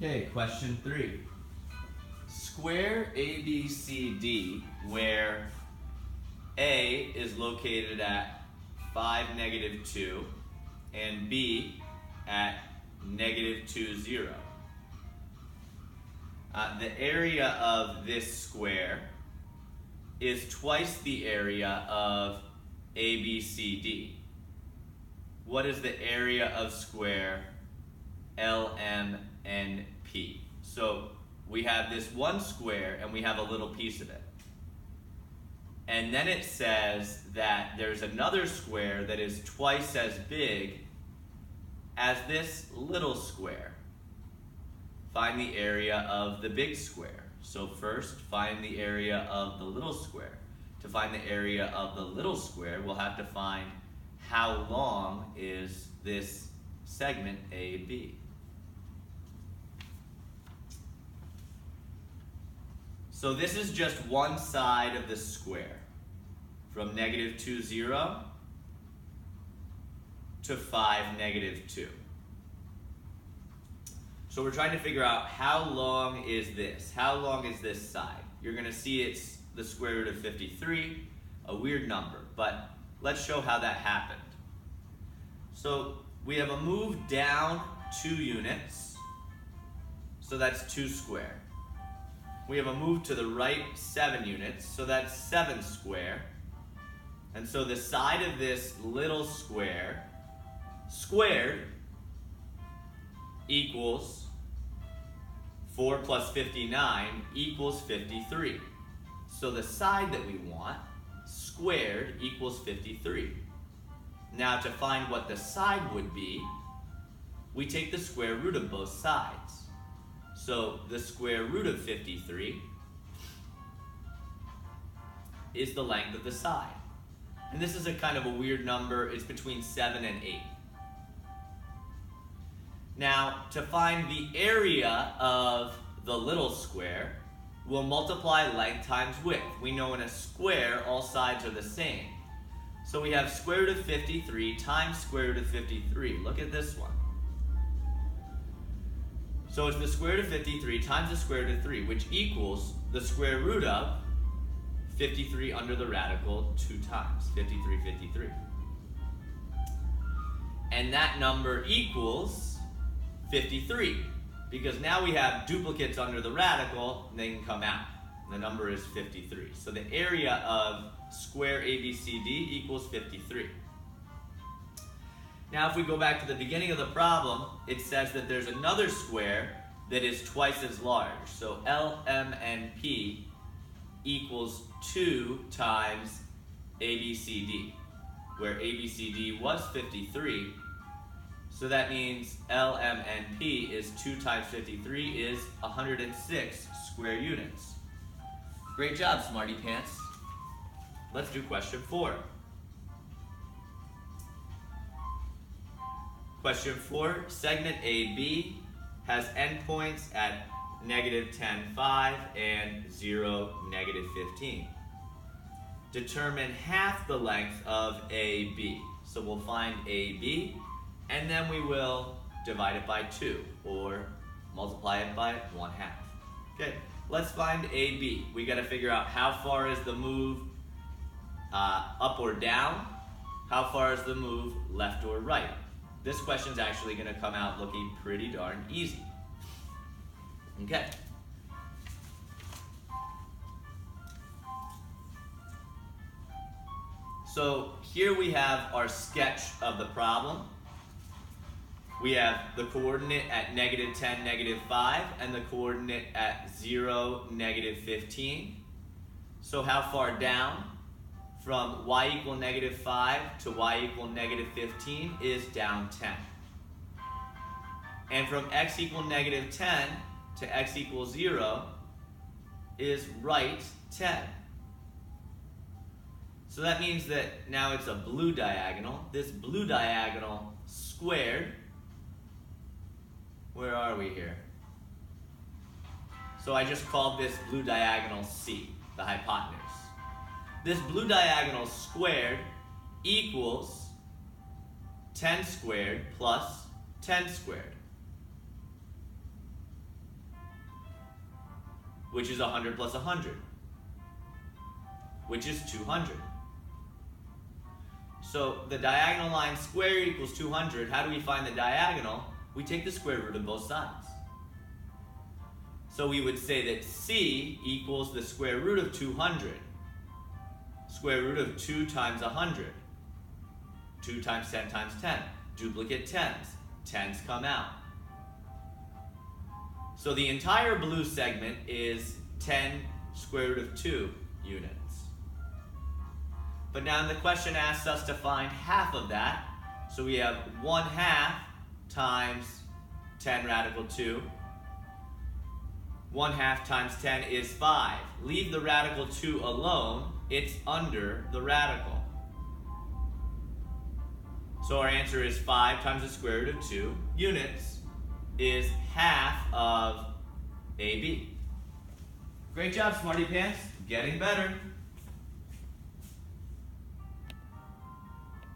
Okay, question 3. Square ABCD where A is located at 5, -2 and B at -2, 0. The area of this square is twice the area of ABCD. What is the area of square LMNP? So we have this one square and we have a little piece of it. And then it says that there's another square that is twice as big as this little square. Find the area of the big square. So first, find the area of the little square. To find the area of the little square, we'll have to find how long is this segment AB. So this is just one side of the square, from -2, 0 to 5, -2. So we're trying to figure out how long is this? How long is this side? You're going to see it's the square root of 53, a weird number, but let's show how that happened. So we have a move down 2 units, so that's 2 square. We have a move to the right 7 units, so that's 7 square. And so the side of this little square squared equals 4 plus 59 equals 53. So the side that we want, squared, equals 53. Now to find what the side would be, we take the square root of both sides. So the square root of 53 is the length of the side. And this is a kind of a weird number. It's between 7 and 8. Now, to find the area of the little square, we'll multiply length times width. We know in a square, all sides are the same. So we have square root of 53 times square root of 53. Look at this one. So it's the square root of 53 times the square root of 3, which equals the square root of 53 under the radical 2 times. 53, 53. And that number equals 53, because now we have duplicates under the radical, and they can come out. The number is 53. So the area of square ABCD equals 53. Now if we go back to the beginning of the problem, it says that there's another square that is twice as large. So LMNP equals 2 times ABCD, where ABCD was 53. So that means LMNP is 2 times 53 is 106 square units. Great job, Smarty Pants. Let's do question 4. Question 4, segment AB has endpoints at -10, 5 and 0, -15. Determine half the length of AB. So we'll find AB, and then we will divide it by 2, or multiply it by 1/2. Okay, let's find AB. We got to figure out how far is the move up or down, how far is the move left or right. This question's actually going to come out looking pretty darn easy. Okay. So here we have our sketch of the problem. We have the coordinate at -10, -5, and the coordinate at 0, -15. So how far down? From y equal -5 to y equal -15 is down 10. And from x equal -10 to x equals 0 is right 10. So that means that now it's a blue diagonal. This blue diagonal squared. Where are we here? So I just called this blue diagonal C, the hypotenuse. This blue diagonal squared equals 10 squared plus 10 squared. which is 100 plus 100, which is 200. So the diagonal line squared equals 200. How do we find the diagonal? We take the square root of both sides. So we would say that C equals the square root of 200. Square root of 2 times 100. 2 times 10 times 10. Duplicate 10s. 10s come out. So the entire blue segment is 10 square root of 2 units. But now the question asks us to find half of that. So we have 1/2 times 10 radical 2. 1/2 times 10 is 5. Leave the radical 2 alone. It's under the radical. So our answer is 5 times the square root of 2 units is half of AB. Great job, Smarty Pants. Getting better.